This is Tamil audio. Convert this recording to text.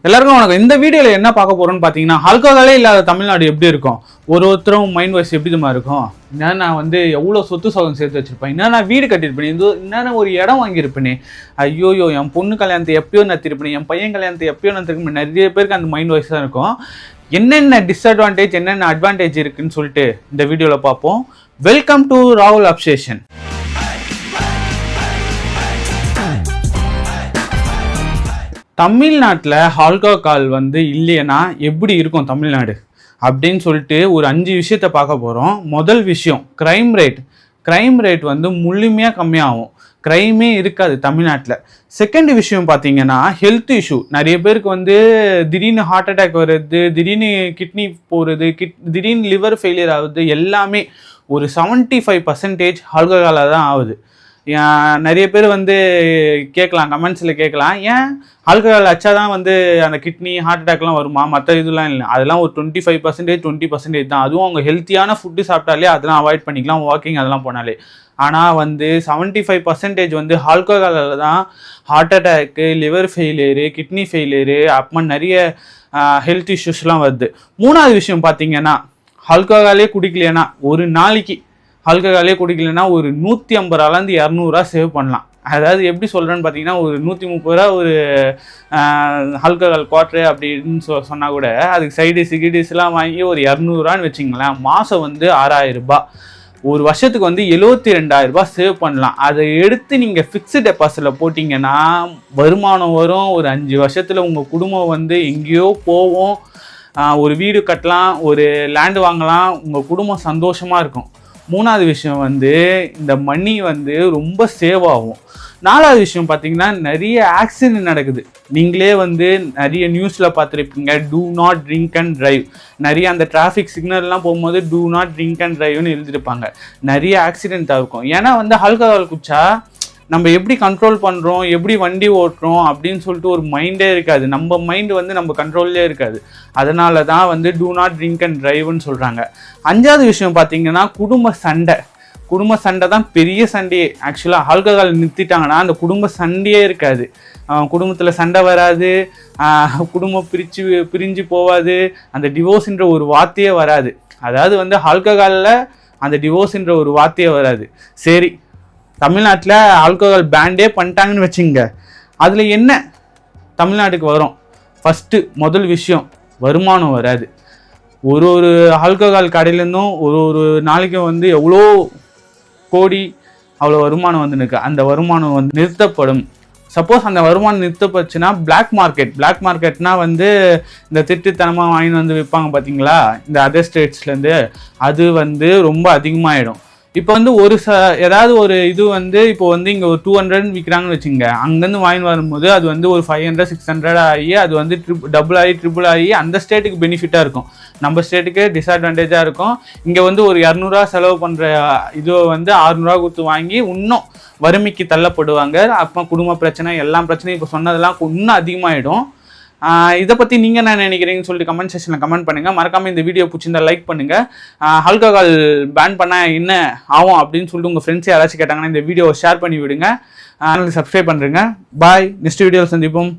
எல்லாருக்கும் வணக்கம். இந்த வீடியோல என்ன பார்க்க போறோம்னு பாத்தீங்கன்னா, ஆல்கஹாலே இல்லாத தமிழ்நாடு எப்படி இருக்கும், ஒருத்தரும் மைண்ட் வாய்ஸ் எப்படி இருக்கும், நான் வந்து எவ்வளவு சொத்து சோகம் சேர்த்து வச்சிருப்பேன், நான் வீடு கட்டியிருப்பேன், நான் ஒரு இடம் வாங்கியிருப்பேனே, ஐயோயோ என் பொண்ணு கல்யாணத்தை எப்பயோ நடத்திருப்பேன், என் பையன் கல்யாணத்தை எப்பயோ நடத்திருப்பேன். நிறைய பேருக்கு அந்த மைண்ட் வாய்ஸ் தான் இருக்கும். என்னென்ன டிஸ்அட்வான்டேஜ் என்னென்ன அட்வான்டேஜ் இருக்குன்னு சொல்லிட்டு இந்த வீடியோல பார்ப்போம். வெல்கம் டு ராகுல் அப்சேஷன். தமிழ்நாட்டில் ஆல்கஹால் வந்து இல்லைன்னா எப்படி இருக்கும் தமிழ்நாடு அப்படின்னு சொல்லிட்டு ஒரு 5 விஷயத்தை பார்க்க போகிறோம். முதல் விஷயம் க்ரைம் ரேட் வந்து முழுமையாக கம்மியாகும், க்ரைமே இருக்காது தமிழ்நாட்டில். செகண்ட் விஷயம் பார்த்தீங்கன்னா ஹெல்த் இஷ்யூ. நிறைய பேருக்கு வந்து திடீர்னு ஹார்ட் அட்டாக் வருது, திடீர்னு கிட்னி போகிறது, திடீர்னு லிவர் ஃபெயிலியர் ஆகுது. எல்லாமே ஒரு 75% ஆல்கஹாலாக தான் ஆகுது. நிறைய பேர் வந்து கேட்கலாம், கமெண்ட்ஸில் கேட்கலாம், ஏன் ஆல்கஹால் அச்சா தான் வந்து அந்த கிட்னி ஹார்ட் அட்டாக்லாம் வருமா, மற்ற இதெல்லாம் இல்லை. அதெல்லாம் ஒரு 25% 20% தான். அதுவும் அவங்க ஹெல்த்தியான ஃபுட்டு சாப்பிட்டாலே அதெல்லாம் அவாய்ட் பண்ணிக்கலாம், வாக்கிங் அதெல்லாம் போனாலே. ஆனால் வந்து 75% வந்து ஆல்கஹாலில் தான் heart attack, liver failure, kidney failure, அப்புறம் நிறைய ஹெல்த் இஷ்யூஸ்லாம் வருது. மூணாவது விஷயம் பார்த்தீங்கன்னா, ஆல்கஹாலே குடிக்கலைன்னா ஒரு நாளைக்கு ஆல்கஹாலே குடிக்கலைன்னா ஒரு 150 ரூபாலேருந்து 200 ரூபா சேவ் பண்ணலாம். அதாவது எப்படி சொல்கிறேன்னு பார்த்தீங்கன்னா, ஒரு 130 ரூபா ஒரு ஆல்கஹால் குவார்ட்ரு அப்படின்னு சொன்னால் கூட அதுக்கு சைடு சிகிடிஸ்லாம் வாங்கி ஒரு 200 ரூபான்னு வச்சிங்களேன், மாதம் வந்து 6000 ரூபாய், ஒரு வருஷத்துக்கு வந்து 72,000 ரூபாய் சேவ் பண்ணலாம். அதை எடுத்து நீங்கள் ஃபிக்ஸ்டு டெபாசிட்டில் போட்டிங்கன்னா வருமானம் வரும். ஒரு 5 வருஷத்தில் உங்கள் குடும்பம் வந்து எங்கேயோ போவோம், ஒரு வீடு கட்டலாம், ஒரு லேண்டு வாங்கலாம், உங்கள் குடும்பம் சந்தோஷமாக இருக்கும். மூணாவது விஷயம் வந்து இந்த மணி வந்து ரொம்ப சேவ் ஆகும். நாலாவது விஷயம் பார்த்தீங்கன்னா, நிறைய ஆக்சிடென்ட் நடக்குது. நீங்களே வந்து நிறைய நியூஸில் பார்த்துருப்பீங்க, do not drink and drive. நிறைய அந்த டிராஃபிக் சிக்னல்லாம் போகும்போது டூ நாட் ட்ரிங்க் அண்ட் ட்ரைவ்னு எழுதிருப்பாங்க. நிறைய ஆக்சிடென்ட்டாக இருக்கும். ஏன்னா வந்து ஆல்கஹால் குடிச்சா நம்ம எப்படி கண்ட்ரோல் பண்ணுறோம், எப்படி வண்டி ஓட்டுறோம் அப்படின்னு சொல்லிட்டு ஒரு மைண்டே இருக்காது. நம்ம மைண்டு வந்து நம்ம கண்ட்ரோல்லே இருக்காது. அதனால தான் வந்து டூ நாட் ட்ரிங்க் அண்ட் ட்ரைவ்னு சொல்கிறாங்க. அஞ்சாவது விஷயம் பார்த்தீங்கன்னா, குடும்ப சண்டை தான் பெரிய சண்டையே. ஆக்சுவலாக ஆல்கஹால் நிறுத்திட்டாங்கன்னா அந்த குடும்ப சண்டையே இருக்காது. குடும்பத்தில் சண்டை வராது, குடும்பம் பிரிஞ்சு போகாது, அந்த டிவோர்ஸ்ன்ற ஒரு வார்த்தையே வராது. அதாவது வந்து ஆல்கஹாலில் அந்த டிவோர்ஸ்ன்ற ஒரு வார்த்தையே வராது. சரி, தமிழ்நாட்டில் ஆல்கஹால் பேண்டே பண்ணிட்டாங்கன்னு வச்சுங்க, அதில் என்ன தமிழ்நாட்டுக்கு வரும்? ஃபஸ்ட்டு முதல் விஷயம், வருமானம் வராது. ஒரு ஆல்கஹால் கடையிலேருந்தும் ஒரு நாளைக்கு வந்து எவ்வளோ கோடி அவ்வளோ வருமானம் வந்து இருக்கு. அந்த வருமானம் வந்து நிறுத்தப்படும். சப்போஸ் அந்த வருமானம் நிறுத்தப்பட்டுச்சுன்னா பிளாக் மார்க்கெட்னா வந்து இந்த திருட்டுத்தனமாக வாங்கி வந்து விற்பாங்க பார்த்தீங்களா, இந்த அதர் ஸ்டேட்ஸ்லேருந்து, அது வந்து ரொம்ப அதிகமாகிடும். இப்போ வந்து ஏதாவது ஒரு இது வந்து இப்போ வந்து இங்கே ஒரு 200 விற்கிறாங்கன்னு வச்சுங்க, அங்கேருந்து வாங்கி வரும்போது அது வந்து ஒரு 500 600 ஆகி அது வந்து டபுள் ஆகி ட்ரிபிள் ஆகி அந்த ஸ்டேட்டுக்கு பெனிஃபிட்டாக இருக்கும், நம்ம ஸ்டேட்டுக்கு டிஸ்அட்வான்டேஜாக இருக்கும். இங்கே வந்து ஒரு 200 ரூபா செலவு பண்ணுற இது வந்து 600 ரூபா கொடுத்து வாங்கி இன்னும் வறுமைக்கு தள்ளப்படுவாங்க. அப்போ குடும்ப பிரச்சனை, எல்லா பிரச்சனையும் இப்போ சொன்னதெல்லாம் இன்னும் அதிகமாகிடும். இதை பற்றி நீங்கள் என்ன நினைக்கிறீங்கன்னு சொல்லிட்டு கமெண்ட் செக்ஷனில் கமெண்ட் பண்ணுங்கள். மறக்காமல் இந்த வீடியோ பிடிச்சிருந்தா லைக் பண்ணுங்கள். ஆல்கஹால் பேன் பண்ணால் என்ன ஆகும் அப்படின்னு சொல்லிட்டு உங்கள் ஃப்ரெண்ட்ஸ் யாராச்சும் கேட்டாங்கன்னா இந்த வீடியோவை ஷேர் பண்ணி விடுங்க. சப்ஸ்கிரைப் பண்ணுறேங்க. பாய், நெக்ஸ்ட் வீடியோவில் சந்திப்போம்.